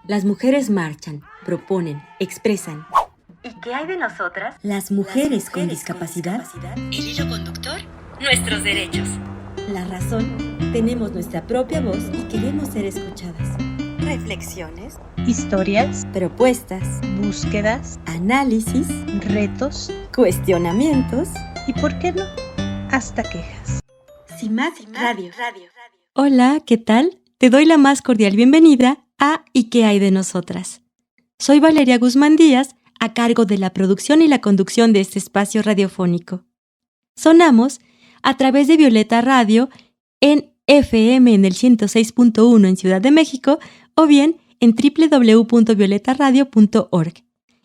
Las mujeres marchan, proponen, expresan. ¿Y qué hay de nosotras? Las mujeres con discapacidad. El hilo conductor, nuestros derechos. La razón, tenemos nuestra propia voz y queremos ser escuchadas. Reflexiones, historias, propuestas, búsquedas, análisis, retos cuestionamientos y, ¿por qué no?, hasta quejas. CIMAC Radio. Hola, ¿qué tal? Te doy la más cordial bienvenida a ¿Y qué hay de nosotras? Soy Valeria Guzmán Díaz, a cargo de la producción y la conducción de este espacio radiofónico. Sonamos a través de Violeta Radio en FM en el 106.1 en Ciudad de México o bien en www.violetaradio.org.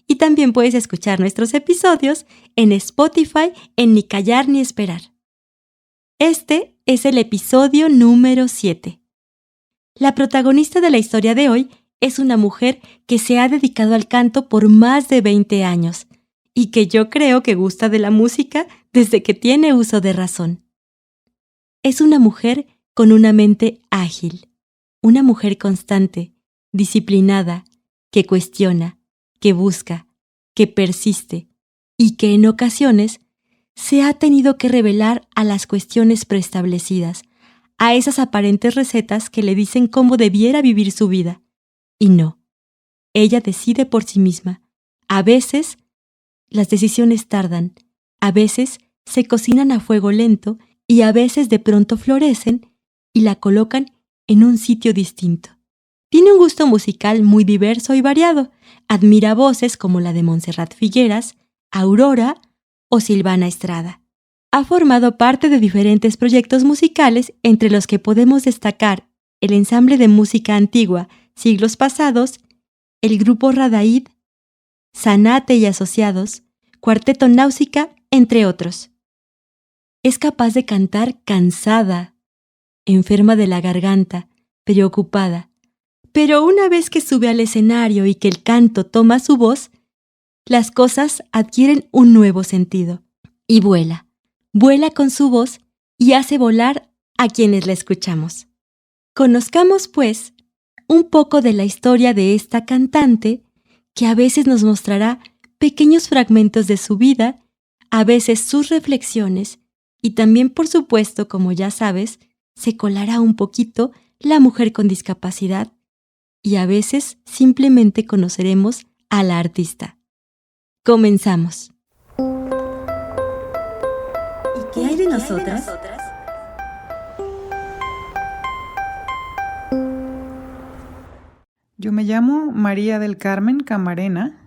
Y también puedes escuchar nuestros episodios en Spotify en Ni Callar ni Esperar. Este es el episodio número 7. La protagonista de la historia de hoy es una mujer que se ha dedicado al canto por más de 20 años y que yo creo que gusta de la música desde que tiene uso de razón. Es una mujer con una mente ágil, una mujer constante, disciplinada, que cuestiona, que busca, que persiste y que en ocasiones se ha tenido que revelar a las cuestiones preestablecidas, a esas aparentes recetas que le dicen cómo debiera vivir su vida. Y no, ella decide por sí misma. A veces las decisiones tardan, a veces se cocinan a fuego lento y a veces de pronto florecen y la colocan en un sitio distinto. Tiene un gusto musical muy diverso y variado. Admira voces como la de Montserrat Figueras, Aurora o Silvana Estrada. Ha formado parte de diferentes proyectos musicales, entre los que podemos destacar el Ensamble de Música Antigua Siglos Pasados, el Grupo Radaid, Zanate y Asociados, Cuarteto Náusica, entre otros. Es capaz de cantar cansada, enferma de la garganta, preocupada. Pero una vez que sube al escenario y que el canto toma su voz, las cosas adquieren un nuevo sentido. Y vuela con su voz y hace volar a quienes la escuchamos. Conozcamos, pues, un poco de la historia de esta cantante que a veces nos mostrará pequeños fragmentos de su vida, a veces sus reflexiones y también, por supuesto, como ya sabes, se colará un poquito la mujer con discapacidad y a veces simplemente conoceremos a la artista. Comenzamos. ¿Y qué hay de nosotras? Yo me llamo María del Carmen Camarena,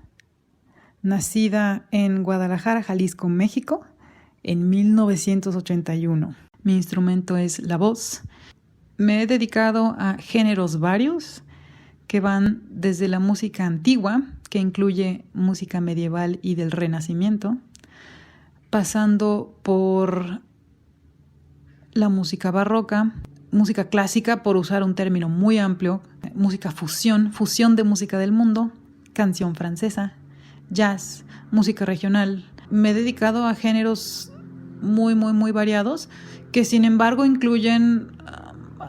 nacida en Guadalajara, Jalisco, México, en 1981. Mi instrumento es la voz. Me he dedicado a géneros varios que van desde la música antigua, que incluye música medieval y del Renacimiento, pasando por la música barroca, música clásica, por usar un término muy amplio, música fusión de música del mundo, canción francesa, jazz, música regional. Me he dedicado a géneros muy variados, que sin embargo incluyen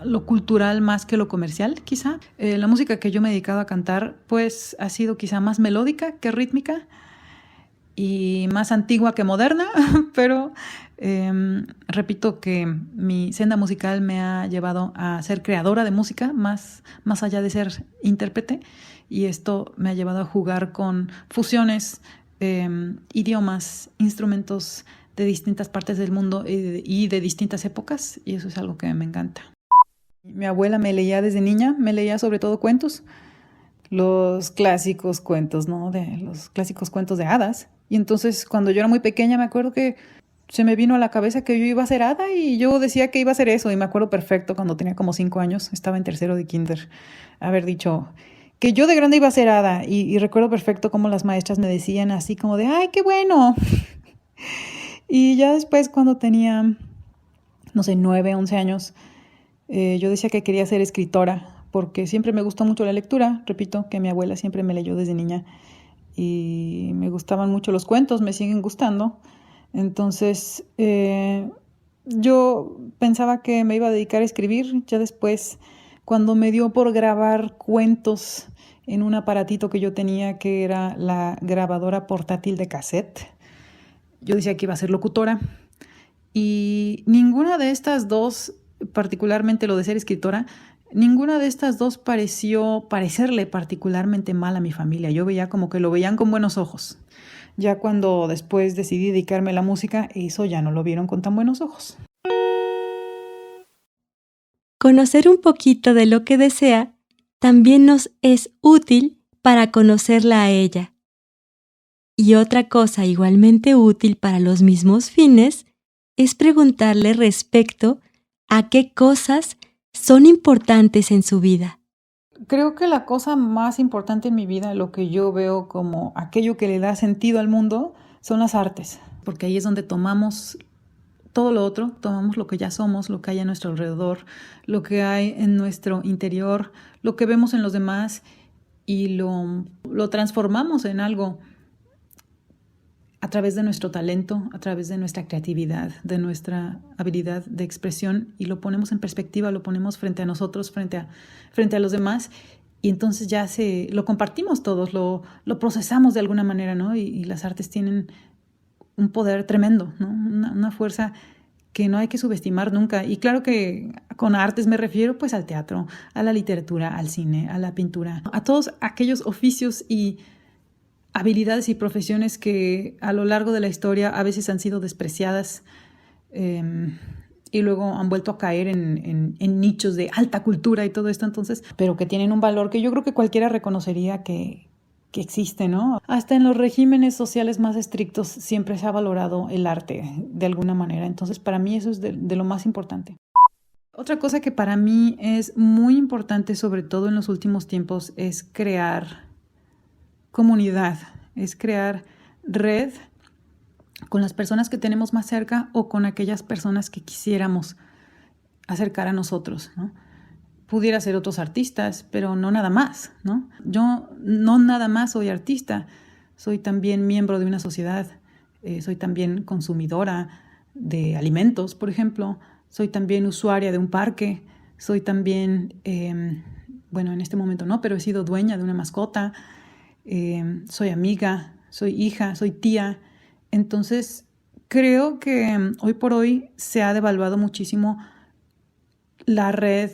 lo cultural más que lo comercial, quizá. La música que yo me he dedicado a cantar, pues, ha sido quizá más melódica que rítmica y más antigua que moderna, pero repito que mi senda musical me ha llevado a ser creadora de música, más allá de ser intérprete, y esto me ha llevado a jugar con fusiones, idiomas, instrumentos de distintas partes del mundo y de distintas épocas, y eso es algo que me encanta. Mi abuela me leía desde niña, me leía sobre todo cuentos, los clásicos cuentos, ¿no? Los clásicos cuentos de hadas. Y entonces, cuando yo era muy pequeña, me acuerdo que se me vino a la cabeza que yo iba a ser hada y yo decía que iba a ser eso. Y me acuerdo perfecto cuando tenía como 5 años, estaba en tercero de kinder, haber dicho que yo de grande iba a ser hada. Y recuerdo perfecto cómo las maestras me decían así como de, ¡ay, qué bueno! Y ya después, cuando tenía, 9, 11 años, yo decía que quería ser escritora porque siempre me gustó mucho la lectura. Repito que mi abuela siempre me leyó desde niña y me gustaban mucho los cuentos, me siguen gustando. Entonces, yo pensaba que me iba a dedicar a escribir. Ya después, cuando me dio por grabar cuentos en un aparatito que yo tenía que era la grabadora portátil de cassette. Yo decía que iba a ser locutora y ninguna de estas dos, particularmente lo de ser escritora, ninguna de estas dos pareció parecerle particularmente mal a mi familia. Yo veía como que lo veían con buenos ojos. Ya cuando después decidí dedicarme a la música, eso ya no lo vieron con tan buenos ojos. Conocer un poquito de lo que desea también nos es útil para conocerla a ella. Y otra cosa igualmente útil para los mismos fines es preguntarle respecto a qué cosas son importantes en su vida. Creo que la cosa más importante en mi vida, lo que yo veo como aquello que le da sentido al mundo, son las artes. Porque ahí es donde tomamos todo lo otro, tomamos lo que ya somos, lo que hay a nuestro alrededor, lo que hay en nuestro interior, lo que vemos en los demás y lo transformamos en algo a través de nuestro talento, a través de nuestra creatividad, de nuestra habilidad de expresión y lo ponemos en perspectiva, lo ponemos frente a nosotros, frente a los demás y entonces ya lo compartimos todos, lo procesamos de alguna manera, ¿no? Y las artes tienen un poder tremendo, ¿no? Una fuerza que no hay que subestimar nunca. Y claro que con artes me refiero pues al teatro, a la literatura, al cine, a la pintura, a todos aquellos oficios y habilidades y profesiones que a lo largo de la historia a veces han sido despreciadas y luego han vuelto a caer en nichos de alta cultura y todo esto, entonces, pero que tienen un valor que yo creo que cualquiera reconocería que existe, ¿no? Hasta en los regímenes sociales más estrictos siempre se ha valorado el arte de alguna manera, entonces para mí eso es de lo más importante. Otra cosa que para mí es muy importante, sobre todo en los últimos tiempos, es crear comunidad, es crear red con las personas que tenemos más cerca o con aquellas personas que quisiéramos acercar a nosotros, ¿no? Pudiera ser otros artistas, pero no nada más, ¿no? Yo no nada más soy artista, soy también miembro de una sociedad, soy también consumidora de alimentos, por ejemplo, soy también usuaria de un parque, soy también, bueno, en este momento no, pero he sido dueña de una mascota, soy amiga, soy hija, soy tía. Entonces, creo que hoy por hoy se ha devaluado muchísimo la red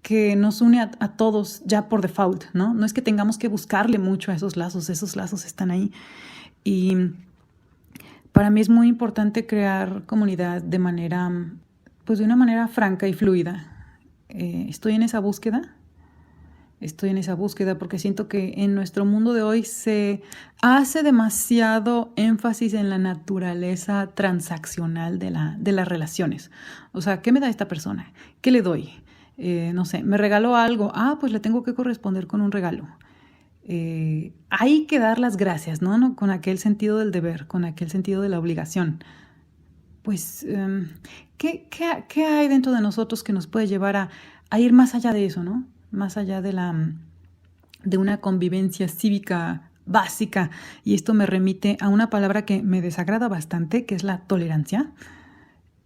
que nos une a todos ya por default, ¿no? No es que tengamos que buscarle mucho a esos lazos están ahí. Y para mí es muy importante crear comunidad de una manera franca y fluida. Estoy en esa búsqueda porque siento que en nuestro mundo de hoy se hace demasiado énfasis en la naturaleza transaccional de las relaciones. O sea, ¿qué me da esta persona? ¿Qué le doy? No sé, me regaló algo. Pues le tengo que corresponder con un regalo. Hay que dar las gracias, ¿no? Con aquel sentido del deber, con aquel sentido de la obligación. Pues, ¿qué hay dentro de nosotros que nos puede llevar a ir más allá de eso, ¿no? Más allá de una convivencia cívica básica. Y esto me remite a una palabra que me desagrada bastante, que es la tolerancia.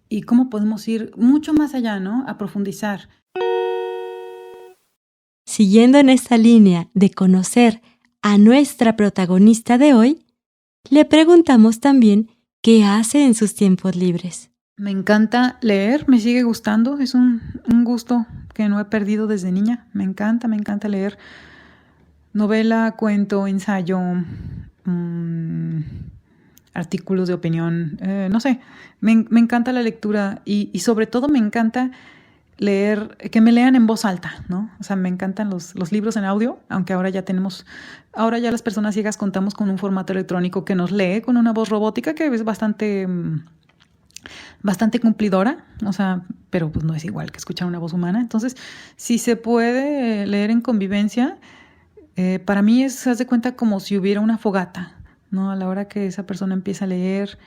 Y cómo podemos ir mucho más allá, ¿no? A profundizar. Siguiendo en esta línea de conocer a nuestra protagonista de hoy, le preguntamos también qué hace en sus tiempos libres. Me encanta leer, me sigue gustando, es un gusto que no he perdido desde niña. Me encanta leer novela, cuento, ensayo, artículos de opinión, no sé, me encanta la lectura y sobre todo me encanta leer, que me lean en voz alta, ¿no? O sea, me encantan los libros en audio, aunque ahora ya las personas ciegas contamos con un formato electrónico que nos lee con una voz robótica que es bastante cumplidora, o sea, pero pues no es igual que escuchar una voz humana. Entonces, si se puede leer en convivencia, para mí se hace cuenta como si hubiera una fogata, ¿no? A la hora que esa persona empieza a leer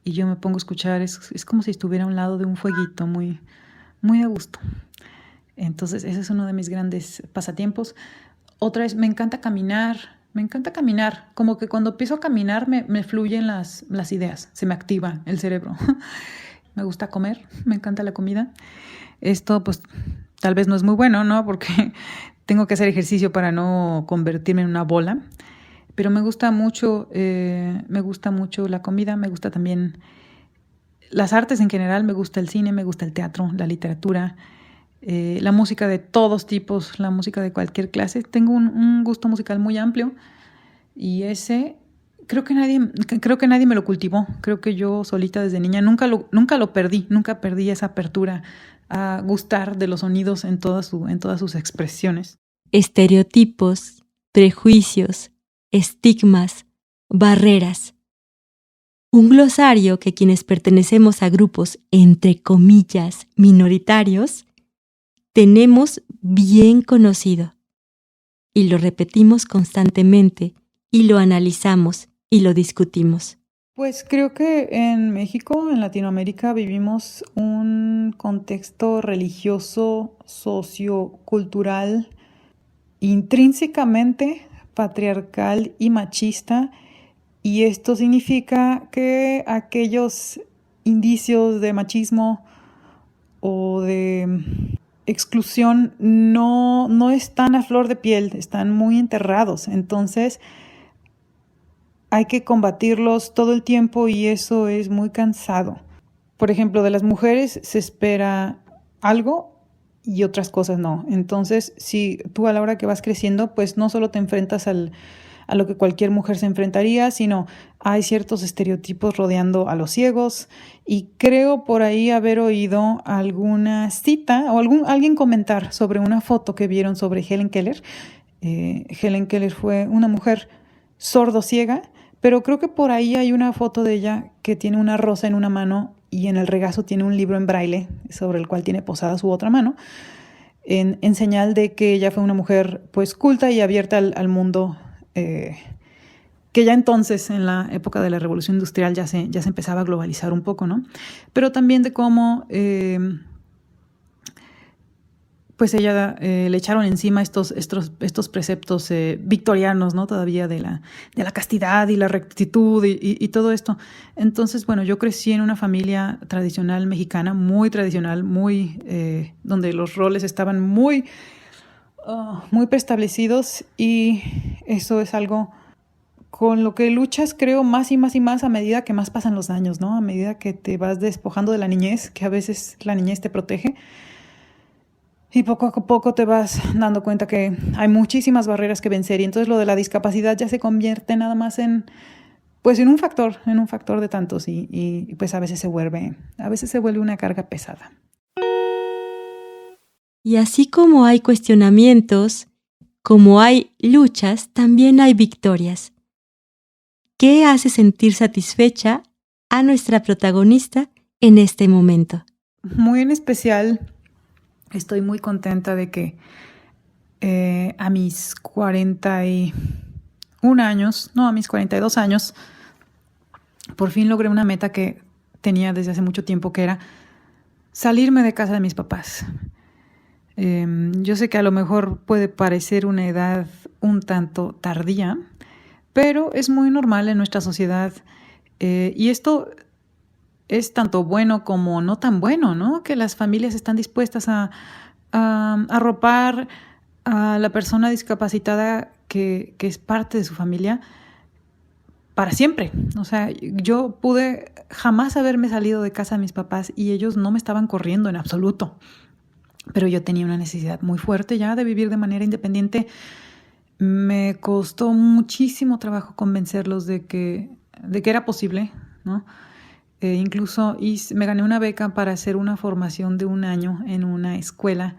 y yo me pongo a escuchar, es como si estuviera a un lado de un fueguito, muy, muy a gusto. Entonces, ese es uno de mis grandes pasatiempos. Otra es, me encanta caminar, como que cuando empiezo a caminar me fluyen las ideas, se me activa el cerebro. Me gusta comer, me encanta la comida. Esto pues tal vez no es muy bueno, ¿no? Porque tengo que hacer ejercicio para no convertirme en una bola, pero me gusta mucho la comida, me gusta también las artes en general, me gusta el cine, me gusta el teatro, la literatura, la música de todos tipos, la música de cualquier clase. Tengo un gusto musical muy amplio y ese creo que nadie me lo cultivó. Creo que yo solita desde niña nunca lo perdí, nunca perdí esa apertura a gustar de los sonidos en todas sus expresiones. Estereotipos, prejuicios, estigmas, barreras. Un glosario que quienes pertenecemos a grupos, entre comillas, minoritarios, tenemos bien conocido. Y lo repetimos constantemente, y lo analizamos, y lo discutimos. Pues creo que en México, en Latinoamérica, vivimos un contexto religioso, sociocultural, intrínsecamente patriarcal y machista, y esto significa que aquellos indicios de machismo o de exclusión no están a flor de piel, están muy enterrados. Entonces hay que combatirlos todo el tiempo y eso es muy cansado. Por ejemplo, de las mujeres se espera algo y otras cosas no. Entonces, si tú a la hora que vas creciendo, pues no solo te enfrentas a lo que cualquier mujer se enfrentaría, sino hay ciertos estereotipos rodeando a los ciegos. Y creo por ahí haber oído alguna cita o alguien comentar sobre una foto que vieron sobre Helen Keller. Helen Keller fue una mujer sordo-ciega, pero creo que por ahí hay una foto de ella que tiene una rosa en una mano y en el regazo tiene un libro en braille sobre el cual tiene posada su otra mano, en señal de que ella fue una mujer pues culta y abierta al mundo, que ya entonces en la época de la Revolución Industrial ya se empezaba a globalizar un poco, ¿no? Pero también de cómo pues ella le echaron encima estos preceptos victorianos, ¿no? Todavía de la castidad y la rectitud y todo esto. Entonces, bueno, yo crecí en una familia tradicional mexicana, muy tradicional, donde los roles estaban muy preestablecidos, y eso es algo con lo que luchas, creo, más y más y más a medida que más pasan los años, ¿no? A medida que te vas despojando de la niñez, que a veces la niñez te protege. Y poco a poco te vas dando cuenta que hay muchísimas barreras que vencer, y entonces lo de la discapacidad ya se convierte nada más en un factor de tantos, y pues a veces se vuelve una carga pesada. Y así como hay cuestionamientos, como hay luchas, también hay victorias. ¿Qué hace sentir satisfecha a nuestra protagonista en este momento? Muy en especial, estoy muy contenta de que a mis 42 años, por fin logré una meta que tenía desde hace mucho tiempo, que era salirme de casa de mis papás. Yo sé que a lo mejor puede parecer una edad un tanto tardía, pero es muy normal en nuestra sociedad, y esto es tanto bueno como no tan bueno, ¿no? Que las familias están dispuestas a arropar a la persona discapacitada que es parte de su familia para siempre. O sea, yo pude jamás haberme salido de casa de mis papás y ellos no me estaban corriendo en absoluto, pero yo tenía una necesidad muy fuerte ya de vivir de manera independiente. Me costó muchísimo trabajo convencerlos de que era posible, ¿no? Incluso me gané una beca para hacer una formación de 1 año en una escuela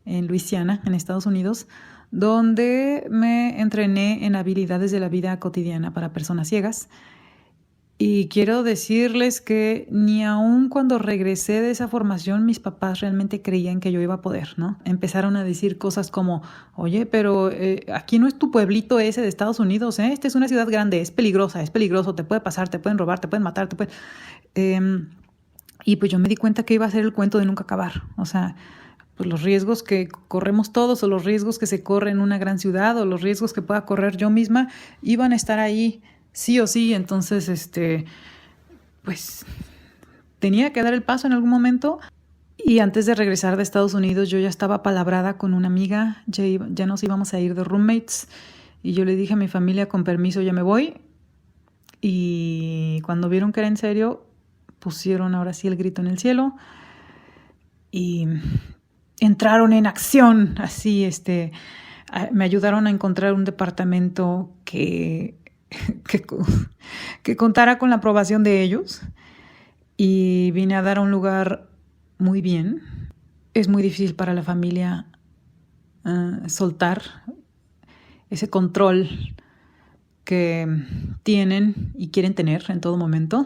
en Luisiana, en Estados Unidos, donde me entrené en habilidades de la vida cotidiana para personas ciegas. Y quiero decirles que ni aun cuando regresé de esa formación, mis papás realmente creían que yo iba a poder, ¿no? Empezaron a decir cosas como, oye, pero aquí no es tu pueblito ese de Estados Unidos, ¿eh? Esta es una ciudad grande, es peligroso, te puede pasar, te pueden robar, te pueden matar, y pues yo me di cuenta que iba a ser el cuento de nunca acabar. O sea, pues los riesgos que corremos todos, o los riesgos que se corren en una gran ciudad, o los riesgos que pueda correr yo misma, iban a estar ahí sí o sí. Entonces, pues tenía que dar el paso en algún momento, Y antes de regresar de Estados Unidos, yo ya estaba palabrada con una amiga, ya nos íbamos a ir de roommates. Y yo le dije a mi familia, con permiso, ya me voy. Y cuando vieron que era en serio, pusieron ahora sí el grito en el cielo. Y entraron en acción, así, me ayudaron a encontrar un departamento que contara con la aprobación de ellos. Y vine a dar a un lugar muy bien. Es muy difícil para la familia soltar ese control que tienen y quieren tener en todo momento.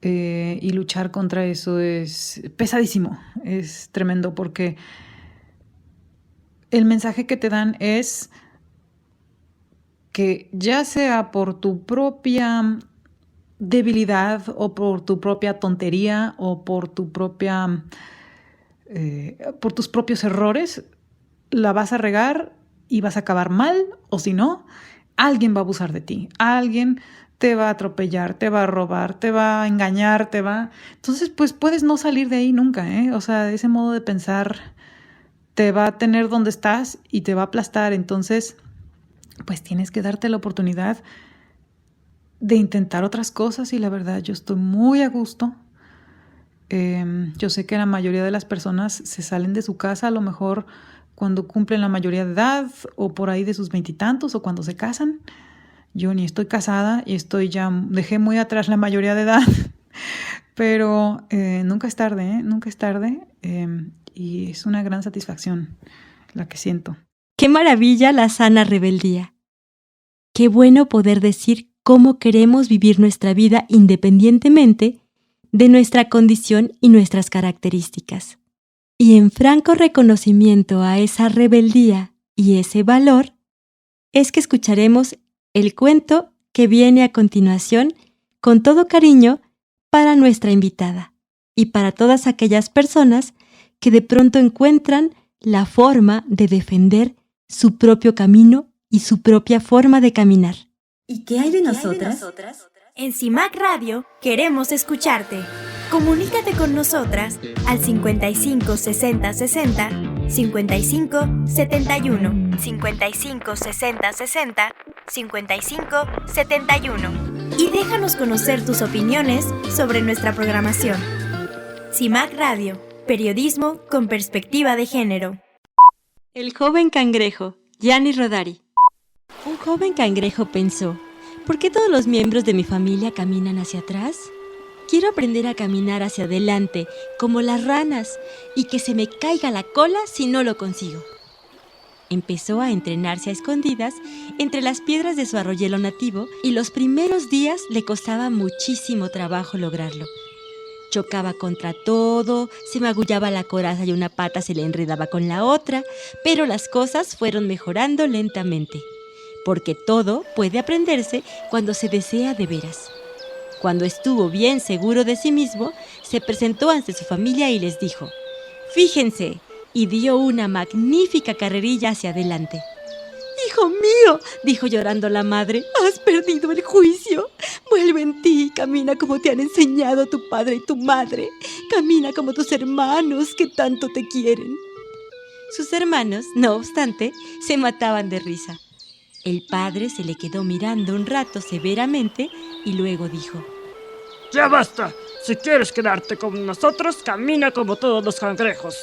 Y luchar contra eso es pesadísimo, es tremendo, porque el mensaje que te dan es que ya sea por tu propia debilidad o por tu propia tontería o por tu propia por tus propios errores, la vas a regar y vas a acabar mal, o si no, alguien va a abusar de ti, alguien te va a atropellar, te va a robar, te va a engañar, Entonces, pues puedes no salir de ahí nunca, ¿eh? O sea, ese modo de pensar te va a tener donde estás y te va a aplastar. Entonces, pues tienes que darte la oportunidad de intentar otras cosas, y la verdad yo estoy muy a gusto. Yo sé que la mayoría de las personas se salen de su casa a lo mejor cuando cumplen la mayoría de edad o por ahí de sus 20 y tantos o cuando se casan. Yo ni estoy casada y dejé muy atrás la mayoría de edad, pero nunca es tarde, ¿eh? Nunca es tarde, y es una gran satisfacción la que siento. ¡Qué maravilla la sana rebeldía! Qué bueno poder decir cómo queremos vivir nuestra vida independientemente de nuestra condición y nuestras características. Y en franco reconocimiento a esa rebeldía y ese valor, es que escucharemos el cuento que viene a continuación con todo cariño para nuestra invitada y para todas aquellas personas que de pronto encuentran la forma de defender su propio camino y su propia forma de caminar. ¿Y qué hay de nosotras? En CIMAC Radio queremos escucharte. Comunícate con nosotras al 55 60 60 55 71, 55 60 60 55 71 y déjanos conocer tus opiniones sobre nuestra programación. CIMAC Radio, periodismo con perspectiva de género. El joven cangrejo, Gianni Rodari. Un joven cangrejo pensó: ¿por qué todos los miembros de mi familia caminan hacia atrás? Quiero aprender a caminar hacia adelante, como las ranas, y que se me caiga la cola si no lo consigo. Empezó a entrenarse a escondidas entre las piedras de su arroyuelo nativo, y los primeros días le costaba muchísimo trabajo lograrlo. Chocaba contra todo, se magullaba la coraza y una pata se le enredaba con la otra, pero las cosas fueron mejorando lentamente. Porque todo puede aprenderse cuando se desea de veras. Cuando estuvo bien seguro de sí mismo, se presentó ante su familia y les dijo: «Fíjense», y dio una magnífica carrerilla hacia adelante. «Hijo mío», dijo llorando la madre, «has perdido el juicio. Vuelve en ti y camina como te han enseñado tu padre y tu madre. Camina como tus hermanos que tanto te quieren». Sus hermanos, no obstante, se mataban de risa. El padre se le quedó mirando un rato severamente y luego dijo: «Ya basta. Si quieres quedarte con nosotros, camina como todos los cangrejos.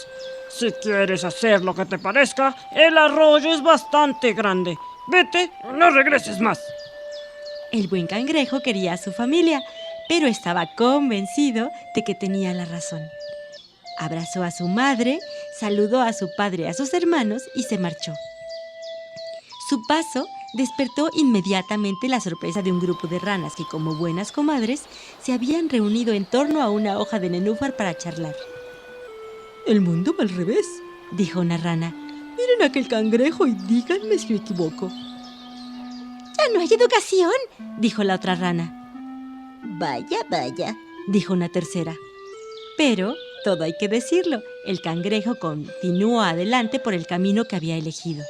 Si quieres hacer lo que te parezca, el arroyo es bastante grande. Vete, no regreses más». El buen cangrejo quería a su familia, pero estaba convencido de que tenía la razón. Abrazó a su madre, saludó a su padre y a sus hermanos y se marchó. Su paso despertó inmediatamente la sorpresa de un grupo de ranas que, como buenas comadres, se habían reunido en torno a una hoja de nenúfar para charlar. «El mundo va al revés», dijo una rana. «Miren a aquel cangrejo y díganme si me equivoco». «Ya no hay educación», dijo la otra rana. «Vaya, vaya», dijo una tercera. Pero, todo hay que decirlo, el cangrejo continuó adelante por el camino que había elegido.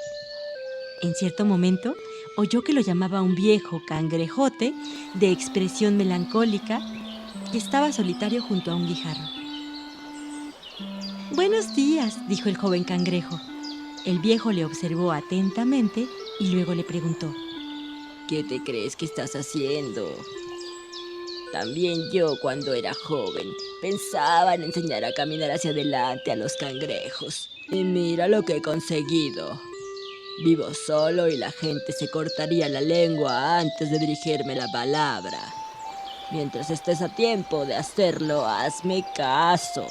En cierto momento, oyó que lo llamaba un viejo cangrejote de expresión melancólica que estaba solitario junto a un guijarro. Buenos días, dijo el joven cangrejo. El viejo le observó atentamente y luego le preguntó: ¿Qué te crees que estás haciendo? También yo, cuando era joven, pensaba en enseñar a caminar hacia adelante a los cangrejos. Y mira lo que he conseguido. Vivo solo y la gente se cortaría la lengua antes de dirigirme la palabra. Mientras estés a tiempo de hacerlo, hazme caso.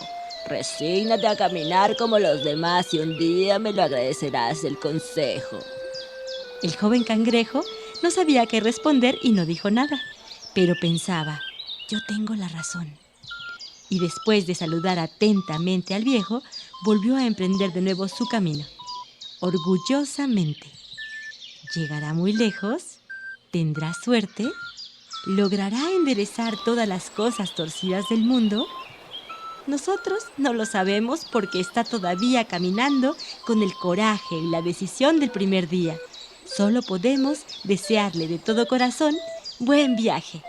Resígnate a caminar como los demás y un día me lo agradecerás el consejo. El joven cangrejo no sabía qué responder y no dijo nada, pero pensaba: yo tengo la razón. Y después de saludar atentamente al viejo, volvió a emprender de nuevo su camino, orgullosamente. ¿Llegará muy lejos? ¿Tendrá suerte? ¿Logrará enderezar todas las cosas torcidas del mundo? Nosotros no lo sabemos porque está todavía caminando con el coraje y la decisión del primer día. Solo podemos desearle de todo corazón buen viaje.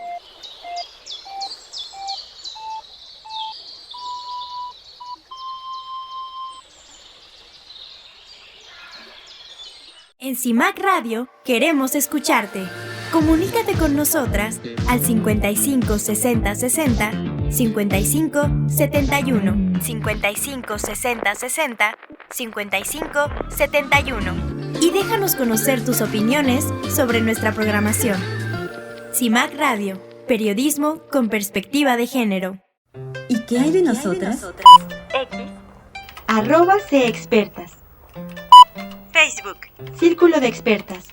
En CIMAC Radio queremos escucharte. Comunícate con nosotras al 55 60 60 55 71, 55 60 60 55 71 y déjanos conocer tus opiniones sobre nuestra programación. CIMAC Radio, periodismo con perspectiva de género. ¿Y qué hay de nosotras? @CExpertas. Facebook, Círculo de Expertas.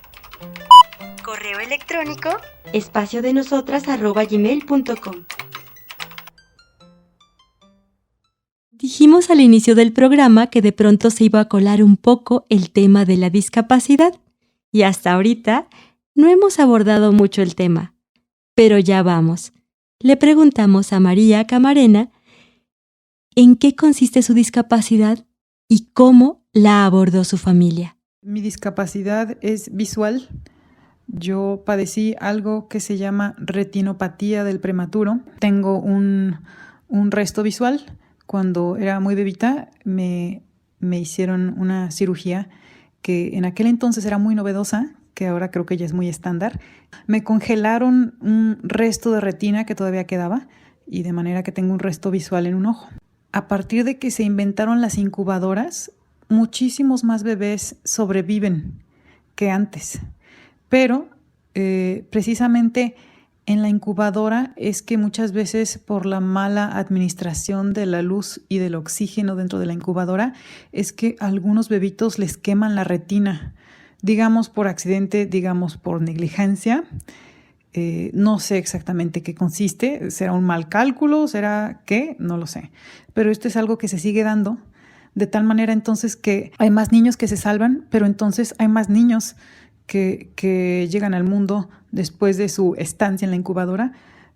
Correo electrónico, espaciodenosotras@gmail.com. Dijimos al inicio del programa que de pronto se iba a colar un poco el tema de la discapacidad y hasta ahorita no hemos abordado mucho el tema. Pero ya vamos. Le preguntamos a María Camarena en qué consiste su discapacidad y cómo la abordó su familia. Mi discapacidad es visual. Yo padecí algo que se llama retinopatía del prematuro. Tengo un resto visual. Cuando era muy bebita me hicieron una cirugía que en aquel entonces era muy novedosa, que ahora creo que ya es muy estándar. Me congelaron un resto de retina que todavía quedaba y de manera que tengo un resto visual en un ojo. A partir de que se inventaron las incubadoras, muchísimos más bebés sobreviven que antes. Pero precisamente en la incubadora es que muchas veces por la mala administración de la luz y del oxígeno dentro de la incubadora es que a algunos bebitos les queman la retina, digamos por accidente, digamos por negligencia. No sé exactamente qué consiste, será un mal cálculo, será qué, no lo sé. Pero esto es algo que se sigue dando, de tal manera entonces que hay más niños que se salvan, pero entonces hay más niños que llegan al mundo después de su estancia en la incubadora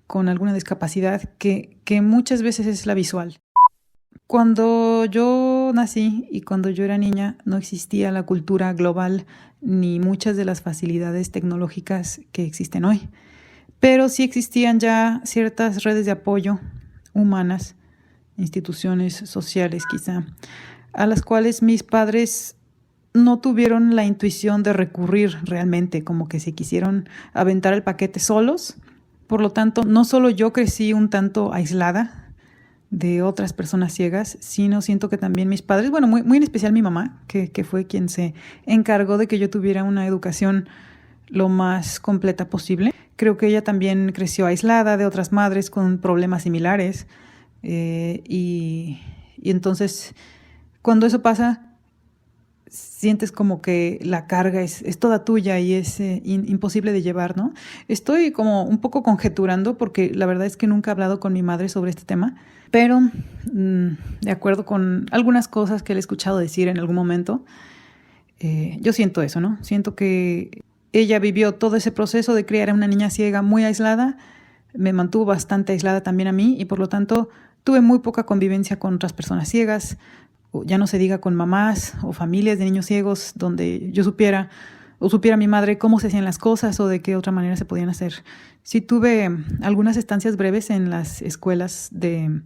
con alguna discapacidad que muchas veces es la visual. Cuando yo nací y cuando yo era niña no existía la cultura global ni muchas de las facilidades tecnológicas que existen hoy, pero sí existían ya ciertas redes de apoyo humanas, instituciones sociales quizá, a las cuales mis padres no tuvieron la intuición de recurrir realmente, como que se quisieron aventar el paquete solos. Por lo tanto, no solo yo crecí un tanto aislada de otras personas ciegas, sino siento que también mis padres, bueno, muy en especial mi mamá, que fue quien se encargó de que yo tuviera una educación lo más completa posible. Creo que ella también creció aislada de otras madres con problemas similares y entonces cuando eso pasa sientes como que la carga es toda tuya y es imposible de llevar, ¿no? Estoy como un poco conjeturando porque la verdad es que nunca he hablado con mi madre sobre este tema, pero de acuerdo con algunas cosas que le he escuchado decir en algún momento, yo siento eso, ¿no? Siento que ella vivió todo ese proceso de criar a una niña ciega muy aislada, me mantuvo bastante aislada también a mí y por lo tanto tuve muy poca convivencia con otras personas ciegas, ya no se diga con mamás o familias de niños ciegos donde yo supiera mi madre cómo se hacían las cosas o de qué otra manera se podían hacer. Sí tuve algunas estancias breves en las escuelas de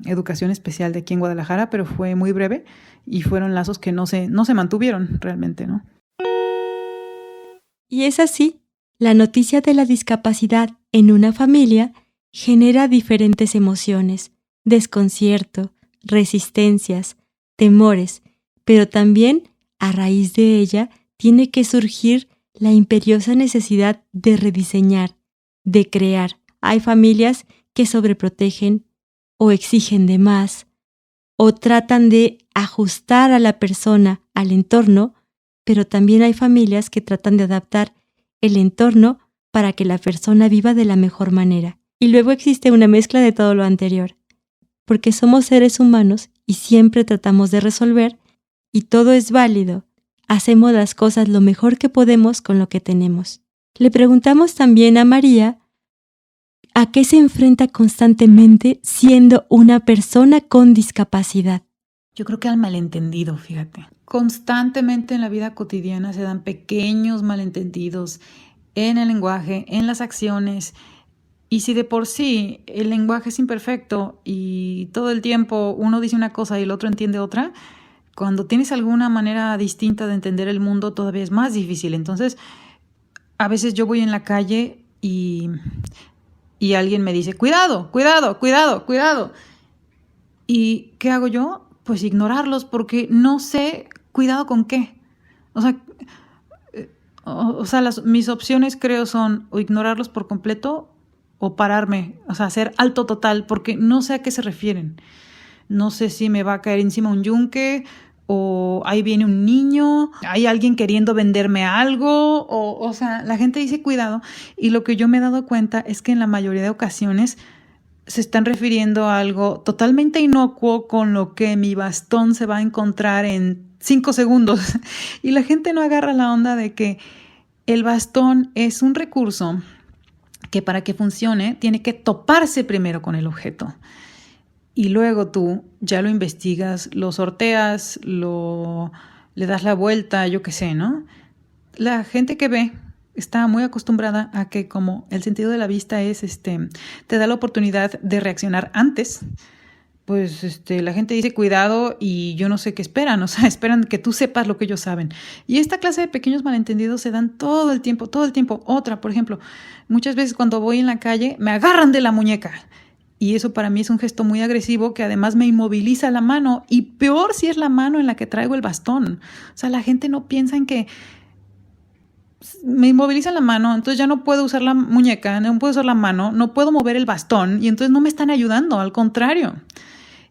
educación especial de aquí en Guadalajara, pero fue muy breve y fueron lazos que no se mantuvieron realmente, ¿no? Y es así, la noticia de la discapacidad en una familia genera diferentes emociones, desconcierto, resistencias, temores, pero también, a raíz de ella, tiene que surgir la imperiosa necesidad de rediseñar, de crear. Hay familias que sobreprotegen o exigen de más, o tratan de ajustar a la persona al entorno, pero también hay familias que tratan de adaptar el entorno para que la persona viva de la mejor manera. Y luego existe una mezcla de todo lo anterior, porque somos seres humanos y siempre tratamos de resolver, y todo es válido. Hacemos las cosas lo mejor que podemos con lo que tenemos. Le preguntamos también a María a qué se enfrenta constantemente siendo una persona con discapacidad. Yo creo que al malentendido, fíjate. Constantemente en la vida cotidiana se dan pequeños malentendidos en el lenguaje, en las acciones. Y si de por sí el lenguaje es imperfecto y todo el tiempo uno dice una cosa y el otro entiende otra, cuando tienes alguna manera distinta de entender el mundo todavía es más difícil. Entonces, a veces yo voy en la calle y alguien me dice, cuidado, cuidado, cuidado, cuidado. ¿Y qué hago yo? Pues ignorarlos porque no sé cuidado con qué. Mis opciones creo son o ignorarlos por completo o pararme, hacer alto total, porque no sé a qué se refieren. No sé si me va a caer encima un yunque, o ahí viene un niño, hay alguien queriendo venderme algo, la gente dice cuidado, y lo que yo me he dado cuenta es que en la mayoría de ocasiones se están refiriendo a algo totalmente inocuo con lo que mi bastón se va a encontrar en 5 segundos. Y la gente no agarra la onda de que el bastón es un recurso que para que funcione tiene que toparse primero con el objeto. Y luego tú ya lo investigas, lo sorteas, le das la vuelta, yo qué sé, ¿no? La gente que ve está muy acostumbrada a que como el sentido de la vista es, te da la oportunidad de reaccionar antes, pues la gente dice cuidado y yo no sé qué esperan, esperan que tú sepas lo que ellos saben. Y esta clase de pequeños malentendidos se dan todo el tiempo. Otra, por ejemplo, muchas veces cuando voy en la calle me agarran de la muñeca. Y eso para mí es un gesto muy agresivo que además me inmoviliza la mano. Y peor si es la mano en la que traigo el bastón. La gente no piensa en que me inmoviliza la mano, entonces ya no puedo usar la muñeca, no puedo usar la mano, no puedo mover el bastón y entonces no me están ayudando, al contrario.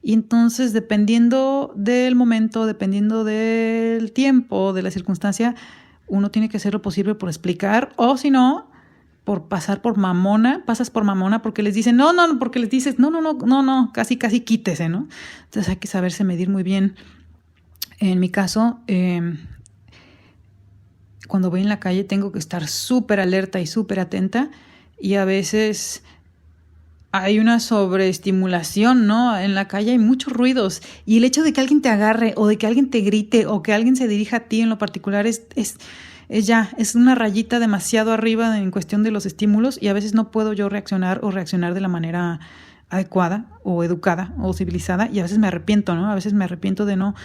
Y entonces dependiendo del momento, dependiendo del tiempo, de la circunstancia, uno tiene que hacer lo posible por explicar o si no, por pasas por mamona porque les dicen no, porque les dices no, casi quítese, ¿no? Entonces hay que saberse medir muy bien. En mi caso, cuando voy en la calle tengo que estar súper alerta y súper atenta y a veces hay una sobreestimulación, ¿no? En la calle hay muchos ruidos y el hecho de que alguien te agarre o de que alguien te grite o que alguien se dirija a ti en lo particular es una rayita demasiado arriba en cuestión de los estímulos y a veces no puedo yo reaccionar de la manera adecuada o educada o civilizada y a veces me arrepiento, ¿no? A veces me arrepiento de no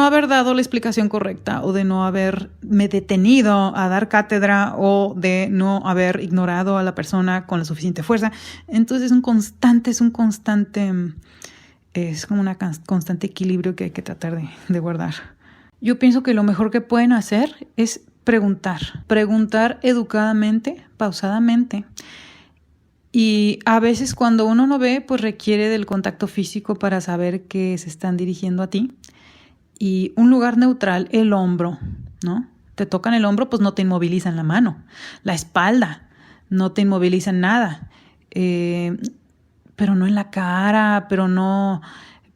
haber dado la explicación correcta o de no haberme detenido a dar cátedra o de no haber ignorado a la persona con la suficiente fuerza. Entonces es como un constante equilibrio que hay que tratar de guardar. Yo pienso que lo mejor que pueden hacer es preguntar educadamente, pausadamente. Y a veces cuando uno no ve, pues requiere del contacto físico para saber que se están dirigiendo a ti. Y un lugar neutral, el hombro, ¿no? Te tocan el hombro, pues no te inmovilizan la mano. La espalda, no te inmovilizan nada. Pero no en la cara, pero no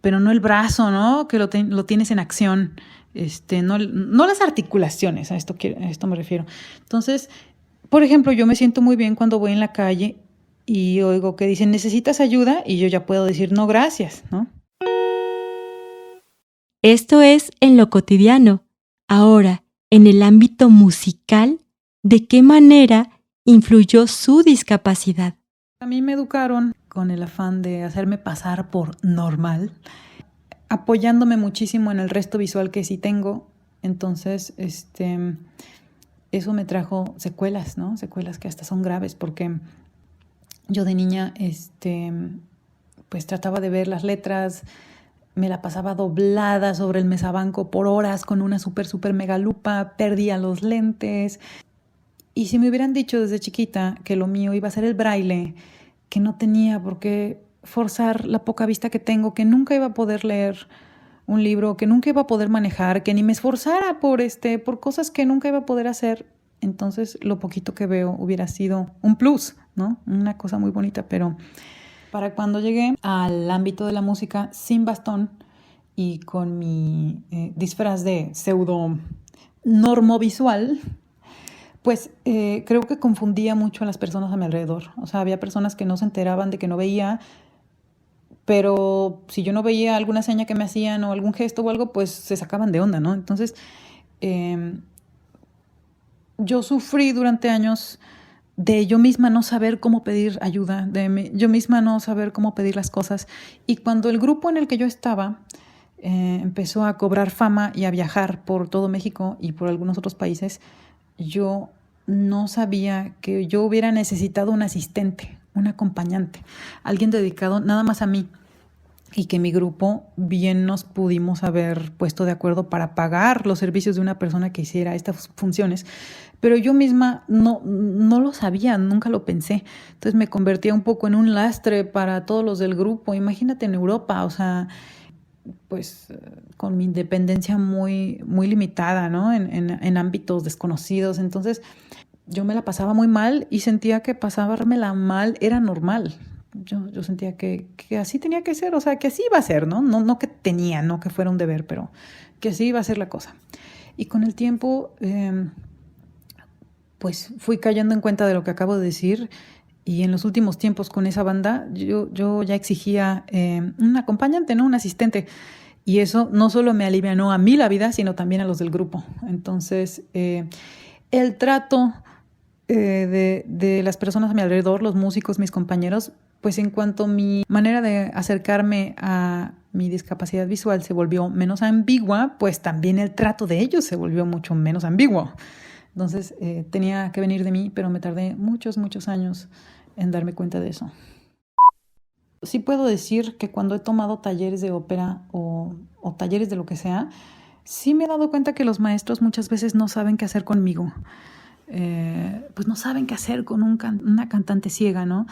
el brazo, ¿no? Que lo tienes en acción. No las articulaciones, a esto me refiero. Entonces, por ejemplo, yo me siento muy bien cuando voy en la calle y oigo que dicen, ¿necesitas ayuda? Y yo ya puedo decir, no, gracias, ¿no? Esto es en lo cotidiano. Ahora, en el ámbito musical, ¿de qué manera influyó su discapacidad? A mí me educaron con el afán de hacerme pasar por normal, apoyándome muchísimo en el resto visual que sí tengo. Entonces, eso me trajo secuelas, ¿no? Secuelas que hasta son graves, porque yo de niña, pues trataba de ver las letras, me la pasaba doblada sobre el mesabanco por horas con una súper mega lupa, perdía los lentes. Y si me hubieran dicho desde chiquita que lo mío iba a ser el braille, que no tenía por qué forzar la poca vista que tengo, que nunca iba a poder leer un libro, que nunca iba a poder manejar, que ni me esforzara por cosas que nunca iba a poder hacer, entonces lo poquito que veo hubiera sido un plus, ¿no? Una cosa muy bonita, pero para cuando llegué al ámbito de la música sin bastón y con mi disfraz de pseudo normovisual, pues creo que confundía mucho a las personas a mi alrededor. O sea, había personas que no se enteraban de que no veía, pero si yo no veía alguna seña que me hacían o algún gesto o algo, pues se sacaban de onda, ¿no? Entonces, yo sufrí durante años de yo misma no saber cómo pedir ayuda, yo misma no saber cómo pedir las cosas. Y cuando el grupo en el que yo estaba empezó a cobrar fama y a viajar por todo México y por algunos otros países, yo no sabía que yo hubiera necesitado un asistente, un acompañante, alguien dedicado nada más a mí, y que mi grupo bien nos pudimos haber puesto de acuerdo para pagar los servicios de una persona que hiciera estas funciones, pero yo misma no lo sabía, nunca lo pensé. Entonces me convertía un poco en un lastre para todos los del grupo. Imagínate en Europa, o sea, pues con mi independencia muy limitada, ¿no? En ámbitos desconocidos. Entonces yo me la pasaba muy mal y sentía que pasármela mal era normal. Yo sentía que así tenía que ser, o sea, que así iba a ser, ¿no? No que tenía, no que fuera un deber, pero que así iba a ser la cosa. Y con el tiempo, pues fui cayendo en cuenta de lo que acabo de decir, y en los últimos tiempos con esa banda yo ya exigía un acompañante, ¿no? Un asistente. Y eso no solo me alivianó a mí la vida, sino también a los del grupo. Entonces, el trato de las personas a mi alrededor, los músicos, mis compañeros, pues en cuanto mi manera de acercarme a mi discapacidad visual se volvió menos ambigua, pues también el trato de ellos se volvió mucho menos ambiguo. Entonces tenía que venir de mí, pero me tardé muchos años en darme cuenta de eso. Sí puedo decir que cuando he tomado talleres de ópera o talleres de lo que sea, sí me he dado cuenta que los maestros muchas veces no saben qué hacer conmigo. Pues no saben qué hacer con una cantante ciega, ¿no?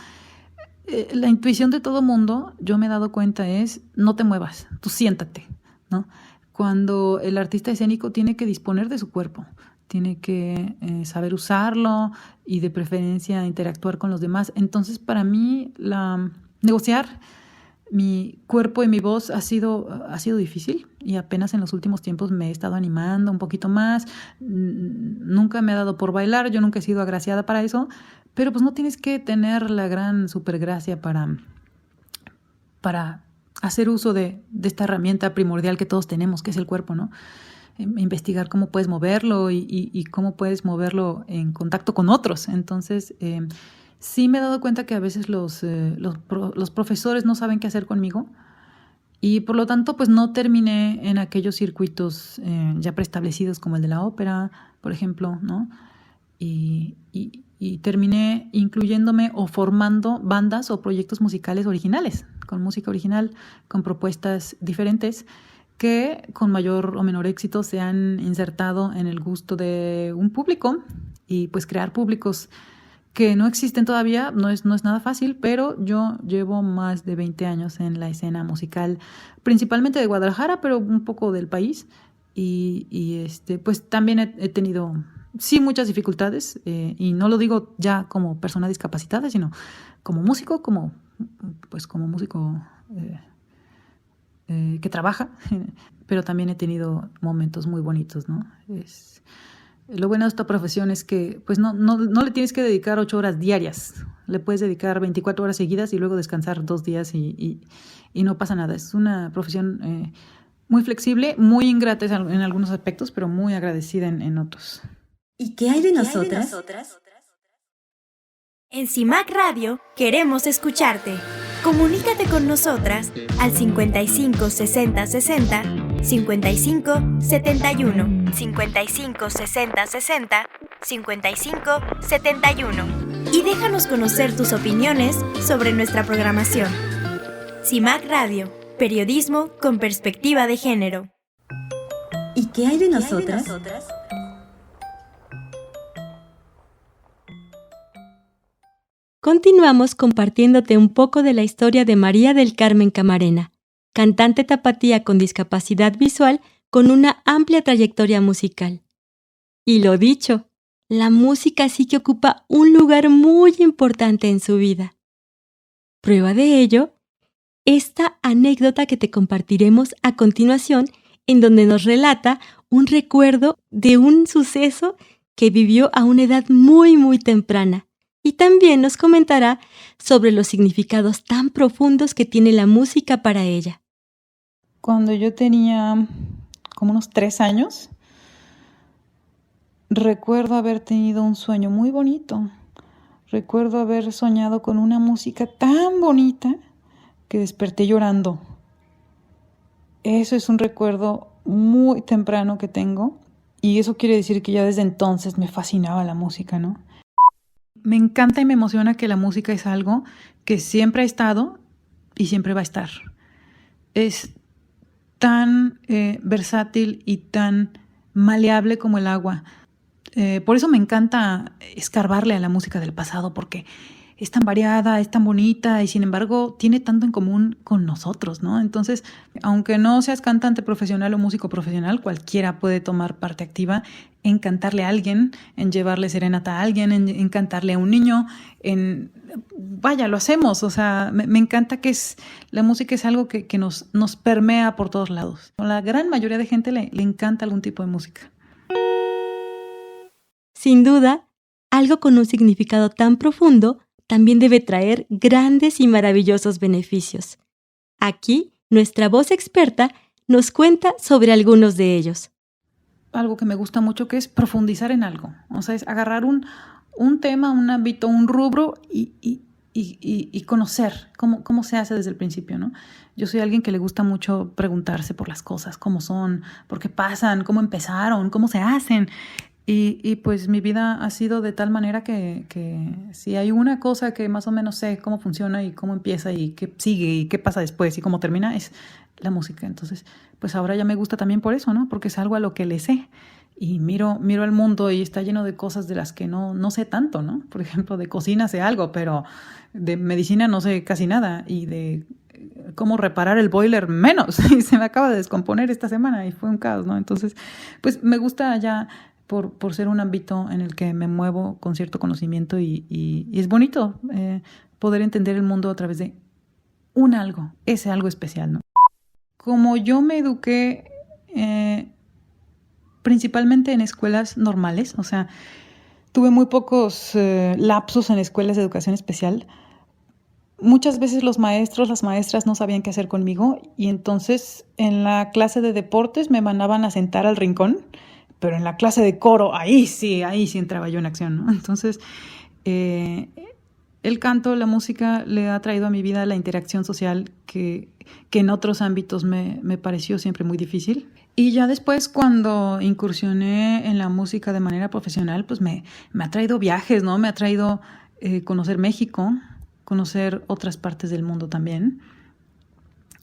La intuición de todo mundo, yo me he dado cuenta, es no te muevas, tú siéntate, ¿no? Cuando el artista escénico tiene que disponer de su cuerpo, tiene que saber usarlo y de preferencia interactuar con los demás. Entonces, para mí, negociar mi cuerpo y mi voz ha sido difícil, y apenas en los últimos tiempos me he estado animando un poquito más. Nunca me ha dado por bailar, yo nunca he sido agraciada para eso, pero pues no tienes que tener la gran supergracia para hacer uso de esta herramienta primordial que todos tenemos, que es el cuerpo, ¿no? Investigar cómo puedes moverlo y cómo puedes moverlo en contacto con otros. Entonces, sí me he dado cuenta que a veces los profesores no saben qué hacer conmigo, y por lo tanto pues no terminé en aquellos circuitos ya preestablecidos como el de la ópera, por ejemplo, ¿no? Y terminé incluyéndome o formando bandas o proyectos musicales originales, con música original, con propuestas diferentes que con mayor o menor éxito se han insertado en el gusto de un público, y pues crear públicos que no existen todavía no es nada fácil, pero yo llevo más de 20 años en la escena musical, principalmente de Guadalajara, pero un poco del país, y pues también he tenido sí muchas dificultades, y no lo digo ya como persona discapacitada, sino como músico, como músico que trabaja, pero también he tenido momentos muy bonitos, ¿no? Lo bueno de esta profesión es que pues no le tienes que dedicar 8 horas diarias. Le puedes dedicar 24 horas seguidas y luego descansar 2 días y no pasa nada. Es una profesión muy flexible, muy ingrata en algunos aspectos, pero muy agradecida en otros. ¿Y qué hay de nosotras? En CIMAC Radio queremos escucharte. Comunícate con nosotras al 55 60 60 55 71 55 60 60 55 71 y déjanos conocer tus opiniones sobre nuestra programación. CIMAC Radio, periodismo con perspectiva de género. ¿Y qué hay de nosotras? Continuamos compartiéndote un poco de la historia de María del Carmen Camarena, cantante tapatía con discapacidad visual con una amplia trayectoria musical. Y lo dicho, la música sí que ocupa un lugar muy importante en su vida. Prueba de ello, esta anécdota que te compartiremos a continuación, en donde nos relata un recuerdo de un suceso que vivió a una edad muy temprana. Y también nos comentará sobre los significados tan profundos que tiene la música para ella. Cuando yo tenía como unos 3 años, recuerdo haber tenido un sueño muy bonito. Recuerdo haber soñado con una música tan bonita que desperté llorando. Eso es un recuerdo muy temprano que tengo y eso quiere decir que ya desde entonces me fascinaba la música, ¿no? Me encanta y me emociona que la música es algo que siempre ha estado y siempre va a estar. Es tan versátil y tan maleable como el agua. Por eso me encanta escarbarle a la música del pasado, porque es tan variada, es tan bonita y sin embargo tiene tanto en común con nosotros, ¿no? Entonces, aunque no seas cantante profesional o músico profesional, cualquiera puede tomar parte activa en cantarle a alguien, en llevarle serenata a alguien, en cantarle a un niño, vaya, lo hacemos, o sea, me encanta que la música es algo que nos permea por todos lados. A la gran mayoría de gente le encanta algún tipo de música. Sin duda, algo con un significado tan profundo también debe traer grandes y maravillosos beneficios. Aquí, nuestra voz experta nos cuenta sobre algunos de ellos. Algo que me gusta mucho que es profundizar en algo. O sea, es agarrar un tema, un ámbito, un rubro y conocer cómo se hace desde el principio, ¿no? Yo soy alguien que le gusta mucho preguntarse por las cosas, cómo son, por qué pasan, cómo empezaron, cómo se hacen. Y pues mi vida ha sido de tal manera que si hay una cosa que más o menos sé cómo funciona y cómo empieza y qué sigue y qué pasa después y cómo termina, es la música. Entonces, pues ahora ya me gusta también por eso, ¿no? Porque es algo a lo que le sé. Y miro al mundo y está lleno de cosas de las que no sé tanto, ¿no? Por ejemplo, de cocina sé algo, pero de medicina no sé casi nada. Y de cómo reparar el boiler menos. Y se me acaba de descomponer esta semana y fue un caos, ¿no? Entonces, pues me gusta ya por ser un ámbito en el que me muevo con cierto conocimiento y es bonito poder entender el mundo a través de ese algo especial, ¿no? Como yo me eduqué principalmente en escuelas normales, o sea, tuve muy pocos lapsos en escuelas de educación especial. Muchas veces los maestros, las maestras no sabían qué hacer conmigo y entonces en la clase de deportes me mandaban a sentar al rincón. Pero en la clase de coro, ahí sí entraba yo en acción, ¿no? Entonces, el canto, la música le ha traído a mi vida la interacción social que en otros ámbitos me pareció siempre muy difícil. Y ya después, cuando incursioné en la música de manera profesional, pues me ha traído viajes, ¿no? Me ha traído conocer México, conocer otras partes del mundo también.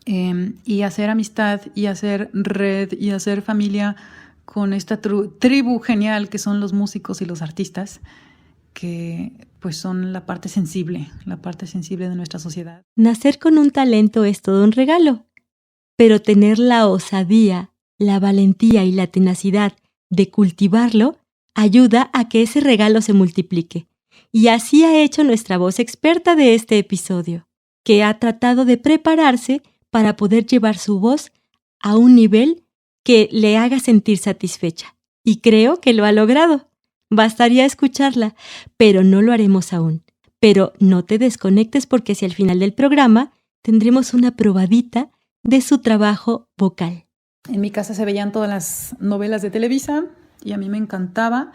Y hacer amistad, y hacer red, y hacer familia con esta tribu genial que son los músicos y los artistas, que pues son la parte sensible de nuestra sociedad. Nacer con un talento es todo un regalo, pero tener la osadía, la valentía y la tenacidad de cultivarlo ayuda a que ese regalo se multiplique. Y así ha hecho nuestra voz experta de este episodio, que ha tratado de prepararse para poder llevar su voz a un nivel que le haga sentir satisfecha. Y creo que lo ha logrado. Bastaría escucharla, pero no lo haremos aún. Pero no te desconectes porque hacia el final del programa tendremos una probadita de su trabajo vocal. En mi casa se veían todas las novelas de Televisa y a mí me encantaba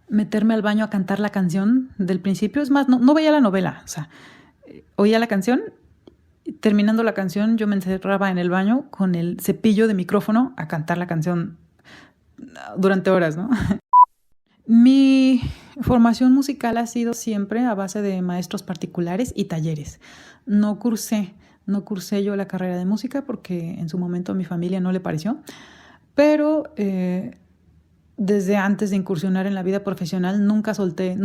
meterme al baño a cantar la canción del principio. Es más, no veía la novela, o sea, oía la canción, terminando la canción yo me encerraba en el baño con el cepillo de micrófono a cantar la canción durante horas, ¿no? Mi formación musical ha sido siempre a base de maestros particulares y talleres. No cursé yo la carrera de música porque en su momento a mi familia no le pareció, pero desde antes de incursionar en la vida profesional nunca solté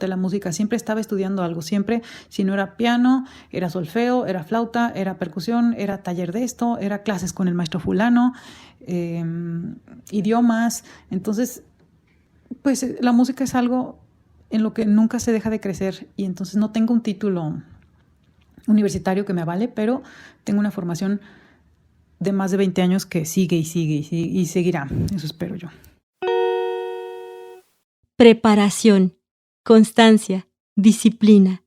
la música, siempre estaba estudiando algo, siempre, si no era piano, era solfeo, era flauta, era percusión, era taller de esto, era clases con el maestro fulano, idiomas. Entonces, pues la música es algo en lo que nunca se deja de crecer, y entonces no tengo un título universitario que me avale, pero tengo una formación de más de 20 años que sigue y seguirá, eso espero yo. Preparación, constancia, disciplina.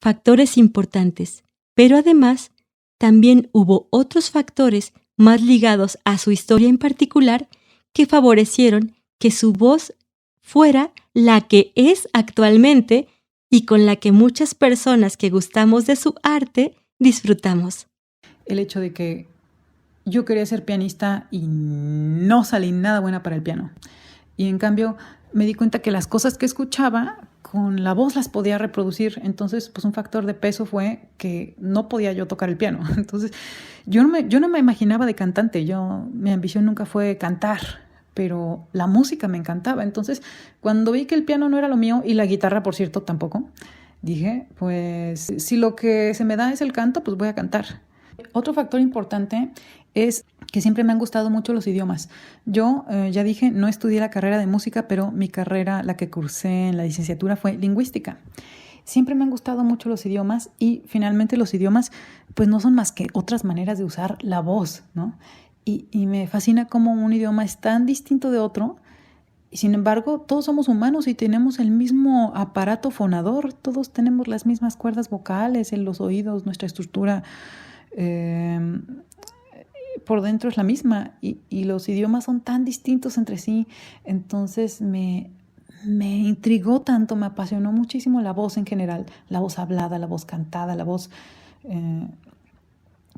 Factores importantes, pero además también hubo otros factores más ligados a su historia en particular que favorecieron que su voz fuera la que es actualmente y con la que muchas personas que gustamos de su arte disfrutamos. El hecho de que yo quería ser pianista y no salí nada buena para el piano. Y en cambio me di cuenta que las cosas que escuchaba con la voz las podía reproducir. Entonces, pues un factor de peso fue que no podía yo tocar el piano. Entonces, yo no me imaginaba de cantante. Mi ambición nunca fue cantar, pero la música me encantaba. Entonces, cuando vi que el piano no era lo mío, y la guitarra, por cierto, tampoco, dije, pues si lo que se me da es el canto, pues voy a cantar. Otro factor importante es que siempre me han gustado mucho los idiomas. Yo, ya dije, no estudié la carrera de música, pero mi carrera, la que cursé en la licenciatura, fue lingüística. Siempre me han gustado mucho los idiomas, y finalmente los idiomas pues no son más que otras maneras de usar la voz, ¿no? Y me fascina cómo un idioma es tan distinto de otro, y sin embargo todos somos humanos y tenemos el mismo aparato fonador, todos tenemos las mismas cuerdas vocales en los oídos, nuestra estructura por dentro es la misma, y los idiomas son tan distintos entre sí. Entonces me intrigó tanto, me apasionó muchísimo la voz en general, la voz hablada, la voz cantada, la voz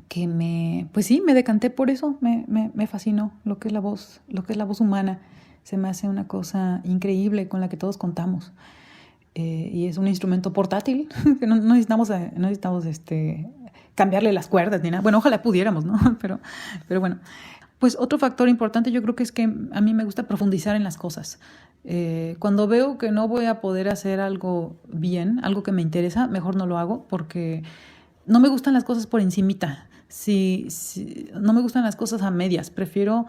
que me decanté por eso. Me fascinó lo que es la voz humana. Se me hace una cosa increíble con la que todos contamos, y es un instrumento portátil que no necesitamos cambiarle las cuerdas ni nada. Bueno, ojalá pudiéramos, ¿no? Pero bueno. Pues otro factor importante yo creo que es que a mí me gusta profundizar en las cosas. Cuando veo que no voy a poder hacer algo bien, algo que me interesa, mejor no lo hago, porque no me gustan las cosas por encimita. No me gustan las cosas a medias. Prefiero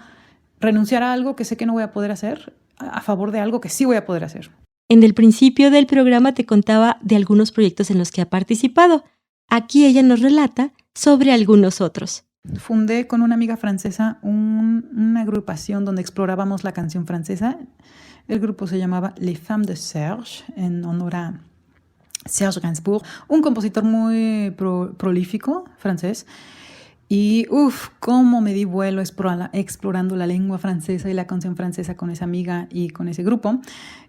renunciar a algo que sé que no voy a poder hacer a favor de algo que sí voy a poder hacer. En el principio del programa te contaba de algunos proyectos en los que ha participado. Aquí ella nos relata sobre algunos otros. Fundé con una amiga francesa una agrupación donde explorábamos la canción francesa. El grupo se llamaba Les Femmes de Serge, en honor a Serge Gainsbourg, un compositor muy prolífico francés. Y cómo me di vuelo explorando la lengua francesa y la canción francesa con esa amiga y con ese grupo.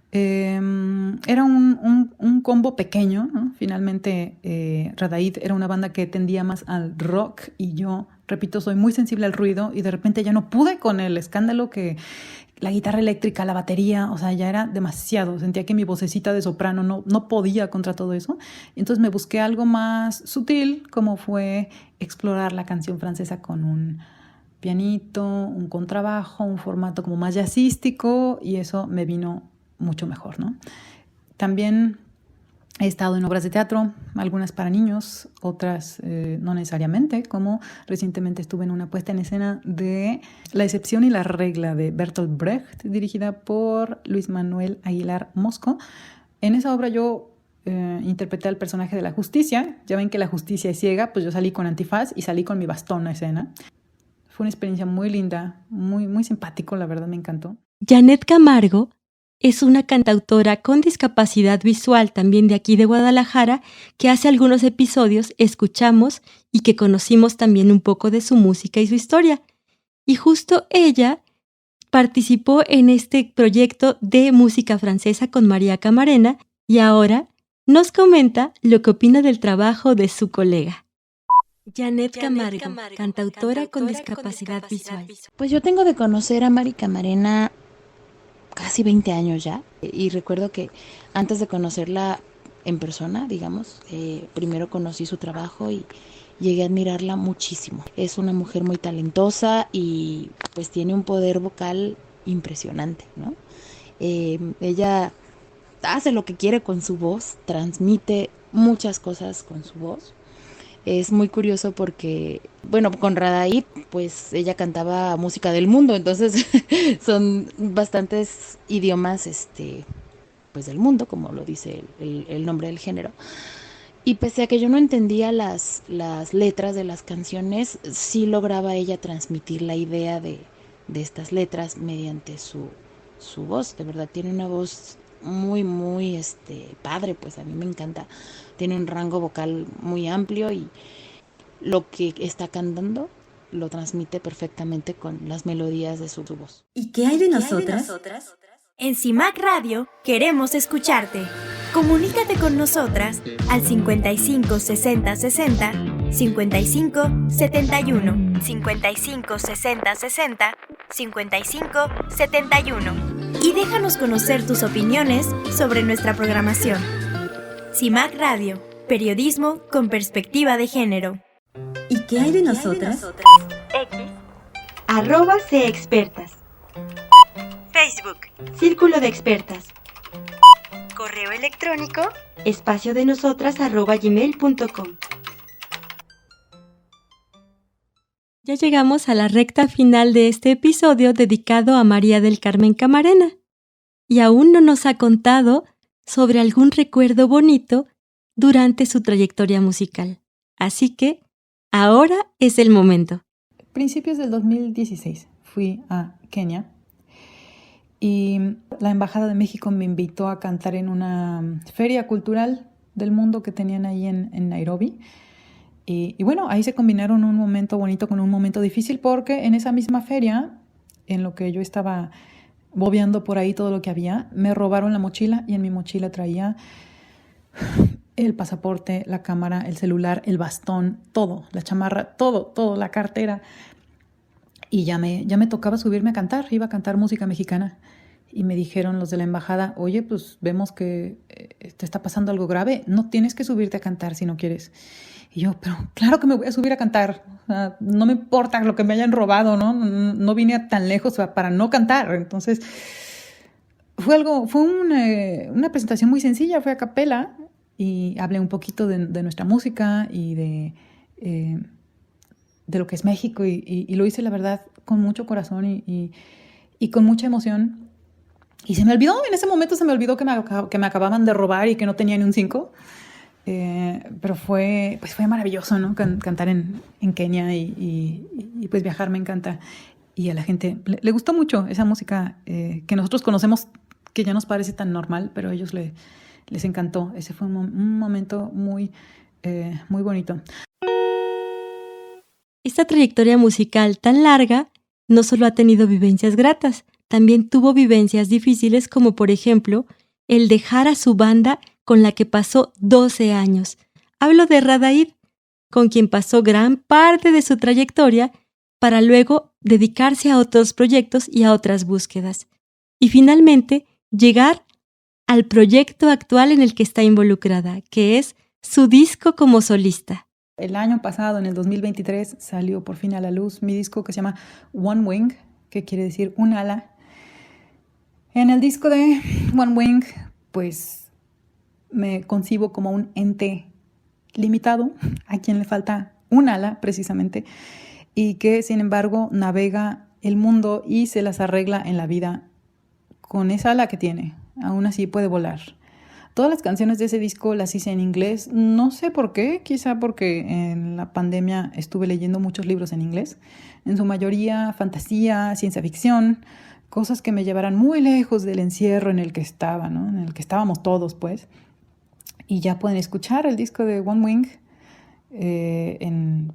Era un combo pequeño, ¿no? Finalmente Radaid era una banda que tendía más al rock, y yo, repito, soy muy sensible al ruido, y de repente ya no pude con el escándalo que la guitarra eléctrica, la batería, o sea, ya era demasiado. Sentía que mi vocecita de soprano no podía contra todo eso. Entonces me busqué algo más sutil, como fue explorar la canción francesa con un pianito, un contrabajo, un formato como más jazzístico, y eso me vino mucho mejor, ¿no? También he estado en obras de teatro, algunas para niños, otras no necesariamente, como recientemente estuve en una puesta en escena de La excepción y la regla de Bertolt Brecht, dirigida por Luis Manuel Aguilar Mosco. En esa obra yo interpreté al personaje de la justicia. Ya ven que la justicia es ciega, pues yo salí con antifaz y salí con mi bastón a escena. Fue una experiencia muy linda, muy, muy simpático, la verdad me encantó. Janet Camargo es una cantautora con discapacidad visual, también de aquí de Guadalajara, que hace algunos episodios escuchamos y que conocimos también un poco de su música y su historia. Y justo ella participó en este proyecto de música francesa con María Camarena y ahora nos comenta lo que opina del trabajo de su colega. Janet Camargo, cantautora con discapacidad visual. Pues yo tengo de conocer a Mari Camarena casi 20 años ya, y recuerdo que antes de conocerla en persona, digamos, primero conocí su trabajo y llegué a admirarla muchísimo. Es una mujer muy talentosa y pues tiene un poder vocal impresionante, ¿no? Ella hace lo que quiere con su voz, transmite muchas cosas con su voz. Es muy curioso porque, bueno, con Radaí, pues ella cantaba música del mundo, entonces son bastantes idiomas, pues del mundo, como lo dice el nombre del género. Y pese a que yo no entendía las letras de las canciones, sí lograba ella transmitir la idea de estas letras mediante su voz. De verdad, tiene una voz muy, muy padre, pues a mí me encanta. Tiene un rango vocal muy amplio y lo que está cantando lo transmite perfectamente con las melodías de su voz. ¿Y qué hay de nosotras? En CIMAC Radio queremos escucharte. Comunícate con nosotras al 55 60 60 55 71 55 60 60 55 71 y déjanos conocer tus opiniones sobre nuestra programación. CIMAC Radio, periodismo con perspectiva de género. ¿Y qué hay de nosotras? @CEXpertas. Facebook, Círculo de Expertas. correo electrónico, espaciodenosotras@gmail.com. Ya llegamos a la recta final de este episodio dedicado a María del Carmen Camarena. Y aún no nos ha contado sobre algún recuerdo bonito durante su trayectoria musical. Así que ahora es el momento. Principios del 2016 fui a Kenia y la Embajada de México me invitó a cantar en una feria cultural del mundo que tenían ahí en Nairobi. Y bueno, ahí se combinaron un momento bonito con un momento difícil porque en esa misma feria, en lo que yo estaba bobeando por ahí todo lo que había, me robaron la mochila y en mi mochila traía el pasaporte, la cámara, el celular, el bastón, todo, la chamarra, todo, la cartera. Y ya me tocaba subirme a cantar, iba a cantar música mexicana. Y me dijeron los de la embajada, oye, pues vemos que te está pasando algo grave, no tienes que subirte a cantar si no quieres. Y yo, pero claro que me voy a subir a cantar, o sea, no me importa lo que me hayan robado, ¿no? No vine a tan lejos para no cantar. Entonces, fue una presentación muy sencilla, fue a capela y hablé un poquito de nuestra música y de lo que es México y lo hice, la verdad, con mucho corazón y con mucha emoción. Y se me olvidó, en ese momento se me olvidó que me acababan de robar y que no tenía ni un 5. Pero fue maravilloso, ¿no? Cantar en Kenia y pues viajar me encanta. Y a la gente le gustó mucho esa música que nosotros conocemos, que ya nos parece tan normal, pero a ellos les encantó. Ese fue un momento muy, muy bonito. Esta trayectoria musical tan larga no solo ha tenido vivencias gratas, también tuvo vivencias difíciles como por ejemplo el dejar a su banda con la que pasó 12 años. Hablo de Radaí, con quien pasó gran parte de su trayectoria para luego dedicarse a otros proyectos y a otras búsquedas. Y finalmente llegar al proyecto actual en el que está involucrada, que es su disco como solista. El año pasado, en el 2023, salió por fin a la luz mi disco que se llama One Wing, que quiere decir un ala. En el disco de One Wing, pues me concibo como un ente limitado, a quien le falta un ala precisamente, y que sin embargo navega el mundo y se las arregla en la vida con esa ala que tiene. Aún así puede volar. Todas las canciones de ese disco las hice en inglés, no sé por qué, quizá porque en la pandemia estuve leyendo muchos libros en inglés, en su mayoría fantasía, ciencia ficción, cosas que me llevaran muy lejos del encierro en el que estaba, ¿no? En el que estábamos todos, pues. Y ya pueden escuchar el disco de One Wing en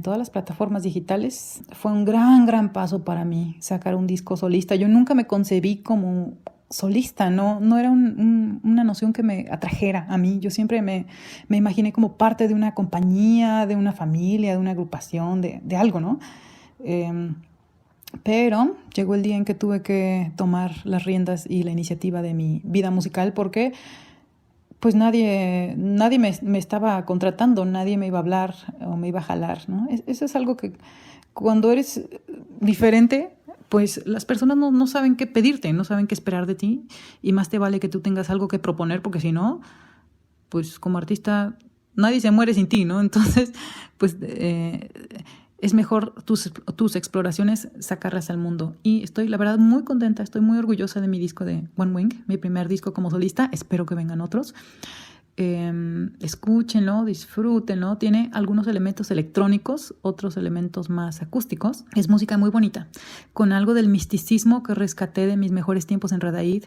todas las plataformas digitales. Fue un gran paso para mí sacar un disco solista. Yo nunca me concebí como solista, no era una noción que me atrajera a mí. Yo siempre me imaginé como parte de una compañía, de una familia, de una agrupación, de algo, ¿no? Pero llegó el día en que tuve que tomar las riendas y la iniciativa de mi vida musical, porque pues nadie me estaba contratando, nadie me iba a hablar o me iba a jalar, ¿no? Eso es algo que cuando eres diferente, pues las personas no saben qué pedirte, no saben qué esperar de ti, y más te vale que tú tengas algo que proponer, porque si no, pues como artista nadie se muere sin ti, ¿no? Entonces, pues es mejor tus exploraciones sacarlas al mundo. Y estoy, la verdad, muy contenta, estoy muy orgullosa de mi disco de One Wing, mi primer disco como solista. Espero que vengan otros. Escúchenlo, disfrútenlo. Tiene algunos elementos electrónicos, otros elementos más acústicos. Es música muy bonita, con algo del misticismo que rescaté de mis mejores tiempos en Radaid,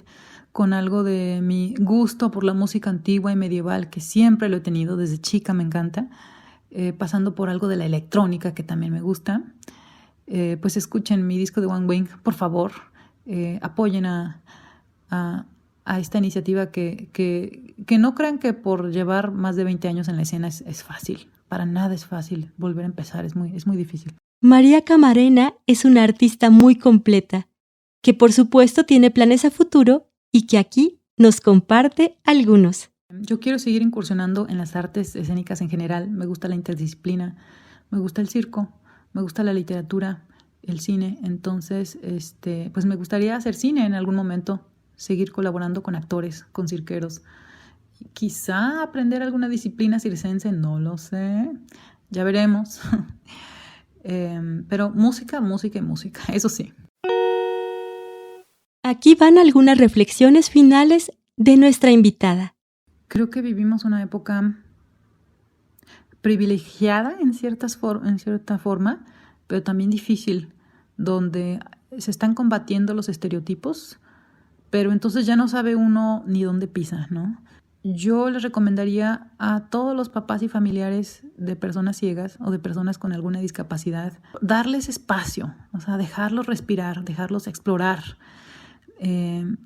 con algo de mi gusto por la música antigua y medieval, que siempre lo he tenido, desde chica me encanta, pasando por algo de la electrónica que también me gusta. Pues escuchen mi disco de One Wing, por favor. Apoyen a esta iniciativa que no crean que por llevar más de 20 años en la escena es fácil. Para nada es fácil volver a empezar, es muy difícil. María Camarena es una artista muy completa, que por supuesto tiene planes a futuro y que aquí nos comparte algunos. Yo quiero seguir incursionando en las artes escénicas en general. Me gusta la interdisciplina, me gusta el circo, me gusta la literatura, el cine. Entonces, pues me gustaría hacer cine en algún momento, seguir colaborando con actores, con cirqueros. Quizá aprender alguna disciplina circense, no lo sé. Ya veremos. Pero música, eso sí. Aquí van algunas reflexiones finales de nuestra invitada. Creo que vivimos una época privilegiada en cierta forma, pero también difícil, donde se están combatiendo los estereotipos, pero entonces ya no sabe uno ni dónde pisa, ¿no? Yo les recomendaría a todos los papás y familiares de personas ciegas o de personas con alguna discapacidad, darles espacio, o sea, dejarlos respirar, dejarlos explorar,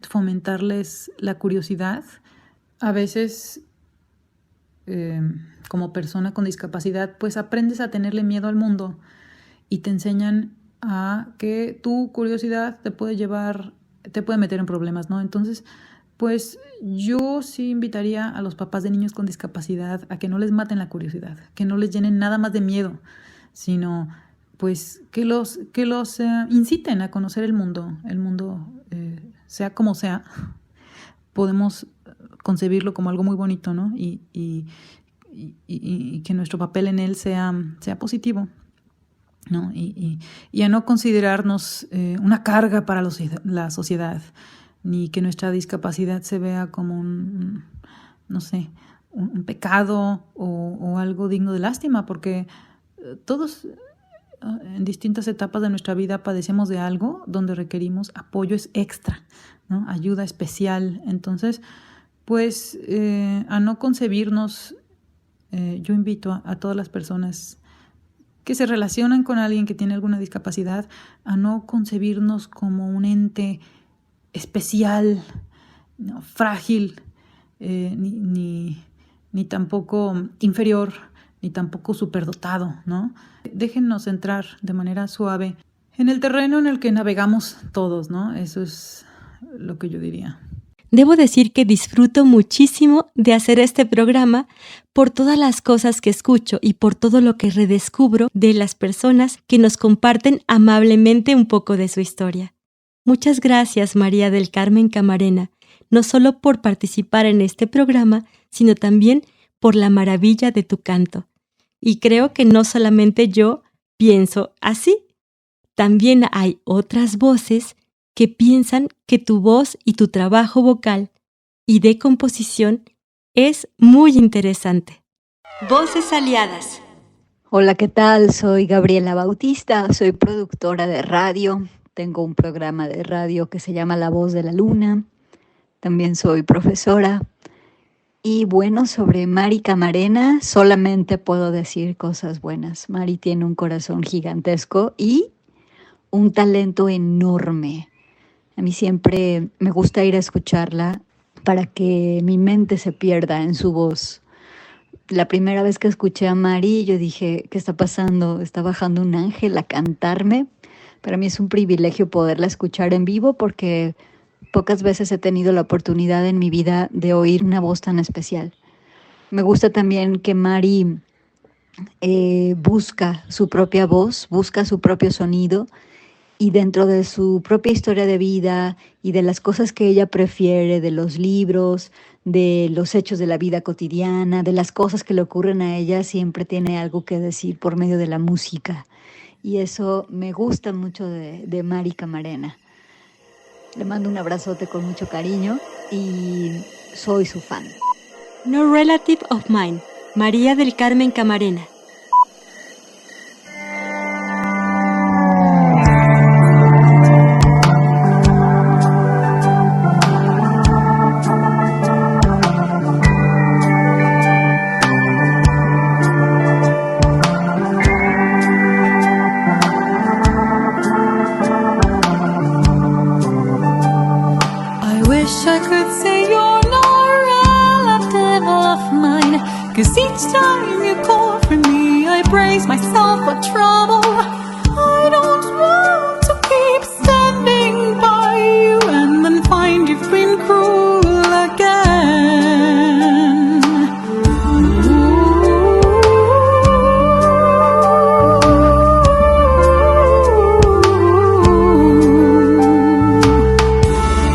fomentarles la curiosidad. A veces, como persona con discapacidad, pues aprendes a tenerle miedo al mundo y te enseñan a que tu curiosidad te puede meter en problemas, ¿no? Entonces, pues yo sí invitaría a los papás de niños con discapacidad a que no les maten la curiosidad, que no les llenen nada más de miedo, sino pues que los inciten a conocer el mundo, sea como sea. Podemos concebirlo como algo muy bonito, ¿no? Y que nuestro papel en él sea positivo, ¿no? Y a no considerarnos una carga para la sociedad, ni que nuestra discapacidad se vea como un pecado o algo digno de lástima, porque todos en distintas etapas de nuestra vida padecemos de algo donde requerimos apoyo extra, ¿no? Ayuda especial. Entonces, pues a no concebirnos, yo invito a todas las personas que se relacionan con alguien que tiene alguna discapacidad a no concebirnos como un ente especial, ¿no? Frágil, ni tampoco inferior, ni tampoco superdotado, ¿no? Déjennos entrar de manera suave en el terreno en el que navegamos todos, ¿no? Eso es lo que yo diría. Debo decir que disfruto muchísimo de hacer este programa por todas las cosas que escucho y por todo lo que redescubro de las personas que nos comparten amablemente un poco de su historia. Muchas gracias, María del Carmen Camarena, no solo por participar en este programa, sino también por la maravilla de tu canto. Y creo que no solamente yo pienso así. También hay otras voces que piensan que tu voz y tu trabajo vocal y de composición es muy interesante. Voces aliadas. Hola, ¿qué tal? Soy Gabriela Bautista, soy productora de radio. Tengo un programa de radio que se llama La Voz de la Luna. También soy profesora Y bueno, sobre Mari Camarena solamente puedo decir cosas buenas. Mari tiene un corazón gigantesco y un talento enorme. A mí siempre me gusta ir a escucharla para que mi mente se pierda en su voz. La primera vez que escuché a Mari, yo dije, ¿qué está pasando? ¿Está bajando un ángel a cantarme? Para mí es un privilegio poderla escuchar en vivo porque pocas veces he tenido la oportunidad en mi vida de oír una voz tan especial. Me gusta también que Mari busca su propia voz, busca su propio sonido, y dentro de su propia historia de vida y de las cosas que ella prefiere, de los libros, de los hechos de la vida cotidiana, de las cosas que le ocurren a ella, siempre tiene algo que decir por medio de la música. Y eso me gusta mucho de Mari Camarena. Le mando un abrazote con mucho cariño y soy su fan. No Relative of Mine, María del Carmen Camarena. I could say you're no relative of mine, 'cause each time you call for me I brace myself for trouble. I don't want to keep standing by you and then find you've been cruel again.